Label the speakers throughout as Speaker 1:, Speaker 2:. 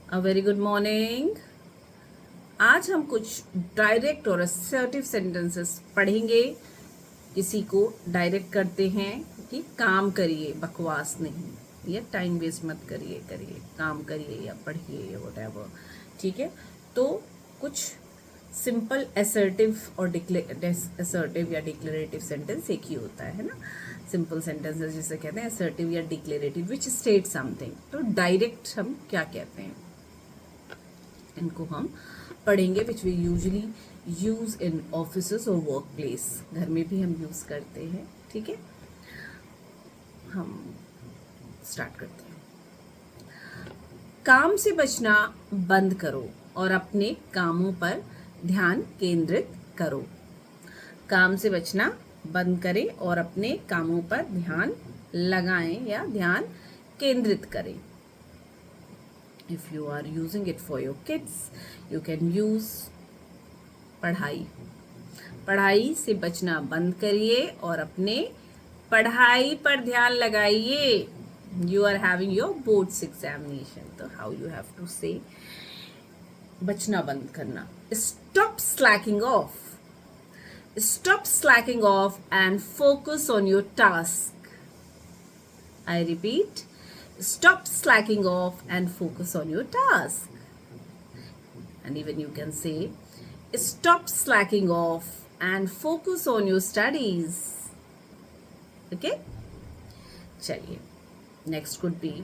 Speaker 1: A very good morning. आज हम कुछ डायरेक्ट और असर्टिव सेंटेंसेस पढ़ेंगे। किसी को डायरेक्ट करते हैं कि काम करिए, बकवास नहीं, या टाइम वेस्ट मत करिए, काम करिए या पढ़िए या व्हाटएवर। ठीक है, तो कुछ सिंपल असर्टिव और असर्टिव या डिक्लेरेटिव सेंटेंस एक ही होता है ना। सिंपल सेंटेंसेस जिसे कहते हैं असर्टिव या डिक्लेरेटिव विच स्टेट समथिंग। तो डायरेक्ट हम क्या कहते हैं, इनको हम पढ़ेंगे, which we usually use in office और वर्क प्लेस। घर में भी हम यूज करते हैं। ठीक है, हम स्टार्ट करते हैं। काम से बचना बंद करो और अपने कामों पर ध्यान केंद्रित करो। काम से बचना बंद करें और अपने कामों पर ध्यान लगाएं या ध्यान केंद्रित करें। If you are using it for your kids, you can use पढ़ाई से बचना बंद करिए और अपने पढ़ाई पर ध्यान लगाइए। You are having your boards examination, तो how you have to say बचना बंद करना। Stop slacking off. Stop slacking off and focus on your task. I repeat, stop slacking off and focus on your task. And even you can say, stop slacking off and focus on your studies. Okay? चलिए, next could be,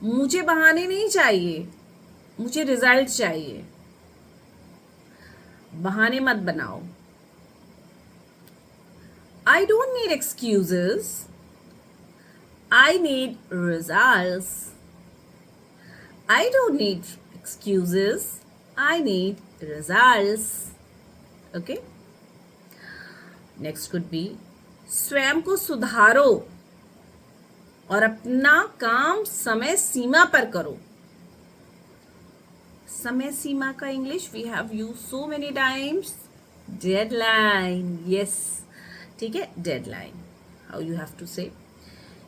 Speaker 1: मुझे बहाने नहीं चाहिए, मुझे result चाहिए। बहाने मत बनाओ। I don't need excuses. I need results. I don't need excuses. I need results. Okay? Next could be, स्वयं को सुधारो और अपना काम समय सीमा पर करो। समय सीमा का English we have use so many times, deadline. Yes, ठीक है, deadline. How you have to say,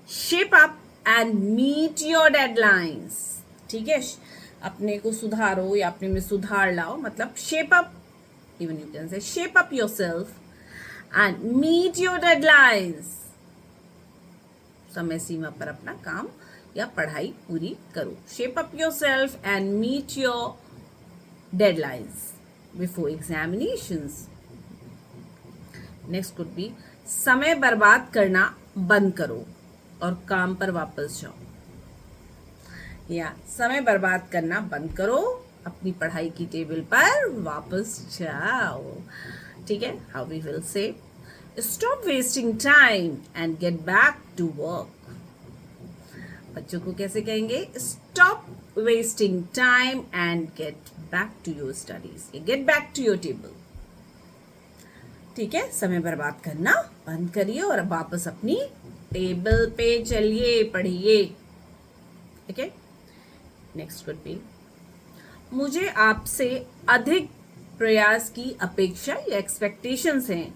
Speaker 1: shape up and meet your deadlines. ठीक है, अपने को सुधारो या अपने में सुधार लाओ, मतलब shape up. Even you can say shape up yourself and meet your deadlines. समय सीमा पर अपना काम या पढ़ाई पूरी करो। Shape up yourself and meet your deadlines before examinations. Next could be, समय बर्बाद करना बंद करो और काम पर वापस जाओ। या समय बर्बाद करना बंद करो, अपनी पढ़ाई की टेबल पर वापस जाओ। ठीक है, how we will say, stop wasting time and get back to work. बच्चों को कैसे कहेंगे, stop wasting time and get back to your studies, get back to your table. ठीक है, समय बर्बाद करना बंद करिए और अब वापस अपनी टेबल पे चलिए, पढ़िए। ठीक है, नेक्स्ट कुड बी, मुझे आपसे अधिक प्रयास की अपेक्षा या एक्सपेक्टेशंस हैं,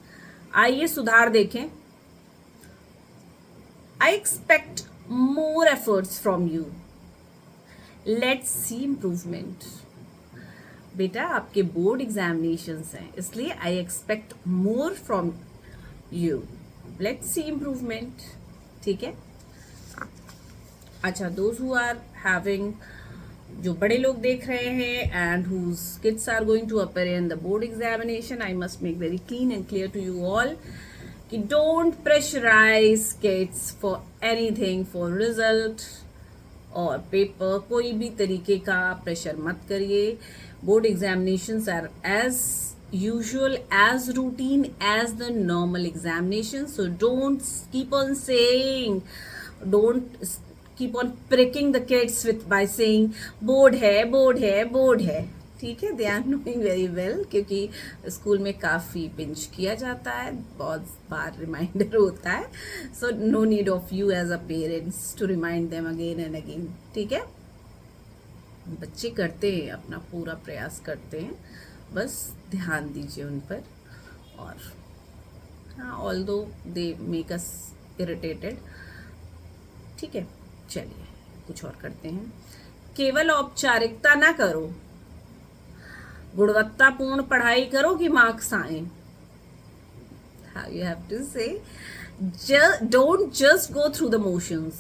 Speaker 1: आइए सुधार देखें। I expect more efforts from you, let's see improvement. बेटा, आपके बोर्ड एग्जामिनेशंस हैं, इसलिए I expect more from you, let's see improvement. ठीक है, अच्छा, दोज हु आर हैविंग, जो बड़े लोग देख रहे हैं and whose kids are going to appear in the board examination, I must make very clean and clear to you all कि don't pressurise kids for anything, for result और paper. कोई भी तरीके का प्रेशर मत करिए। Board examinations are as usual, as routine as the normal examination, so don't keep on saying, don't keep on pricking the kids with by saying board है। ठीक है, they are knowing very well, क्योंकि school में काफ़ी pinch किया जाता है, बहुत बार रिमाइंडर होता है। so no need of you as a parents to remind them again and again। ठीक है, बच्चे करते हैं, अपना पूरा प्रयास करते हैं, बस ध्यान दीजिए उन पर। और हाँ, although they make us irritated. ठीक है, चलिए कुछ और करते हैं। केवल औपचारिकता ना करो, गुणवत्तापूर्ण पढ़ाई करो कि मार्क्स आए. How you have to say, don't just go through the motions.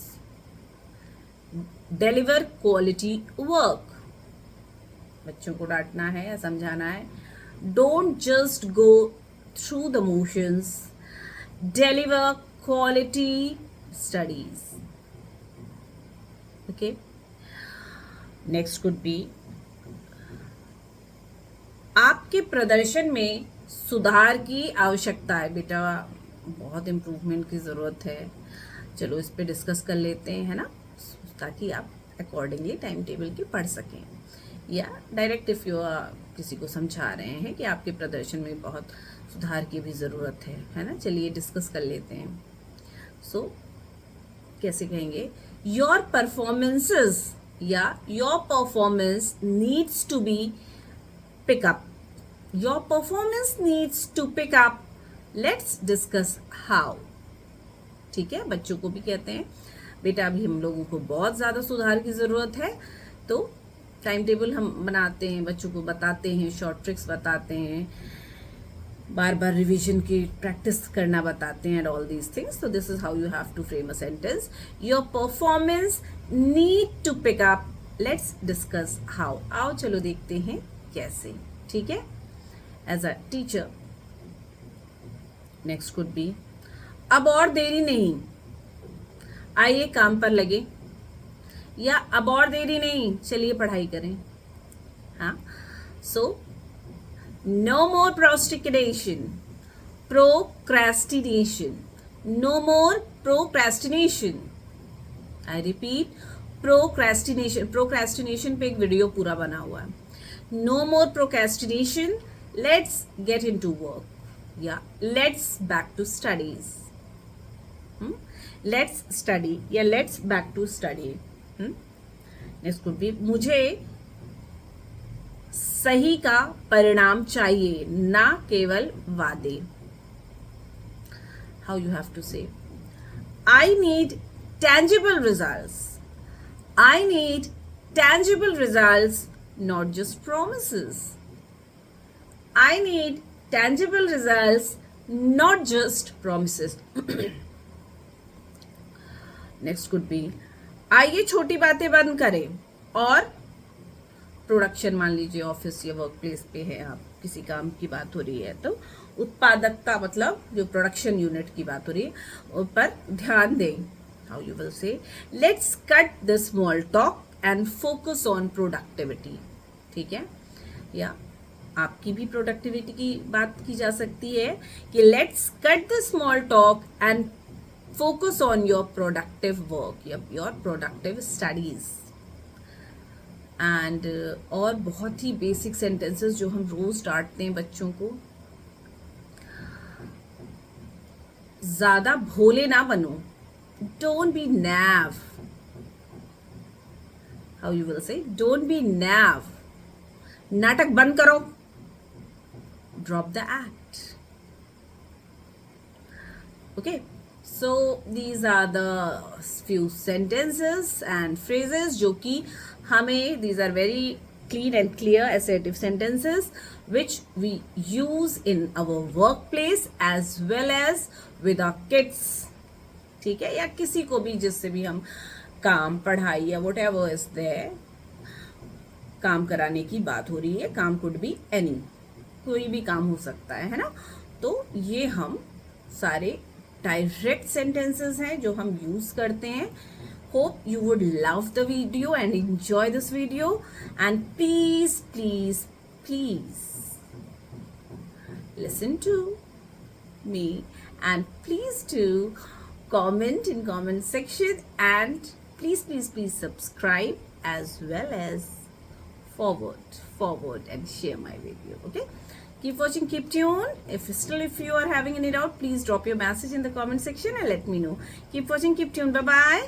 Speaker 1: Deliver quality work. बच्चों को डांटना है या समझाना है. Don't just go through the motions. Deliver quality studies. Okay. Next could be, आपके प्रदर्शन में सुधार की आवश्यकता है. बेटा बहुत इम्प्रूवमेंट की ज़रूरत है. चलो इस पे डिस्कस कर लेते हैं, है ना, ताकि आप अकॉर्डिंगली टाइम टेबल की पढ़ सकें. या डायरेक्ट इफ़ यू किसी को समझा रहे हैं कि आपके प्रदर्शन में बहुत सुधार की भी ज़रूरत है ना. चलिए डिस्कस कर लेते हैं. सो कैसे कहेंगे, योर परफॉर्मेंसेस या your performance needs to be pick up. Your performance needs to pick up. Let's discuss how. ठीक है, बच्चों को भी कहते हैं बेटा अभी हम लोगों को बहुत ज़्यादा सुधार की ज़रूरत है. तो टाइम टेबल हम बनाते हैं, बच्चों को बताते हैं, शॉर्ट ट्रिक्स बताते हैं, बार बार रिवीजन की प्रैक्टिस करना बताते हैं, एंड ऑल दीज थिंग्स. तो this is how you have to frame a sentence. Your performance need to pick up. Let's discuss how. आओ चलो देखते हैं कैसे. ठीक है, as a teacher. Next could be, अब और देरी नहीं, आइए काम पर लगे. या अब और देरी नहीं, चलिए पढ़ाई करें. हाँ, so no more procrastination, procrastination. No more procrastination. I repeat, procrastination. Procrastination पे एक वीडियो पूरा बना हुआ है. No more procrastination. Let's get into work. Yeah, let's back to studies. Let's study. Yeah, let's back to study. Next could be, मुझे सही का परिणाम चाहिए, ना केवल वादे. How you have to say, I need tangible results. I need tangible results, not just promises. I need tangible results, not just promises. Next could be, आइए छोटी बातें बंद करें और प्रोडक्शन, मान लीजिए ऑफिस या वर्क प्लेस पे है आप, किसी काम की बात हो रही है, तो उत्पादकता मतलब जो प्रोडक्शन यूनिट की बात हो रही है उस पर ध्यान दें. हाउ यू विल से, let's cut the small talk and focus on productivity. ठीक है, या आपकी भी प्रोडक्टिविटी की बात की जा सकती है कि let's cut the small talk and focus on your productive work, your productive studies. And और बहुत ही बेसिक सेंटेंसेस जो हम रोज डांटते हैं बच्चों को, ज्यादा भोले ना बनो. Don't be naive. How you will say, don't be naive. नाटक बंद करो. Drop the act. Okay, so these are the few sentences and phrases जो कि हमें, these are very clean and clear assertive sentences which we use in our workplace as well as with our kids. ठीक है, या किसी को भी जिससे भी हम काम, पढ़ाई या whatever is there, काम कराने की बात हो रही है. काम कुड बी एनी, कोई भी काम हो सकता है ना. तो ये हम सारे डायरेक्ट सेंटेंसेस हैं जो हम यूज करते हैं. Hope you would love the video and enjoy this video, and please listen to me, and please do comment in comment section, and please subscribe as well as forward and share my video. Okay, keep watching, keep tuned. If you are having any doubt, please drop your message in the comment section and let me know. Keep watching, keep tuned. Bye bye.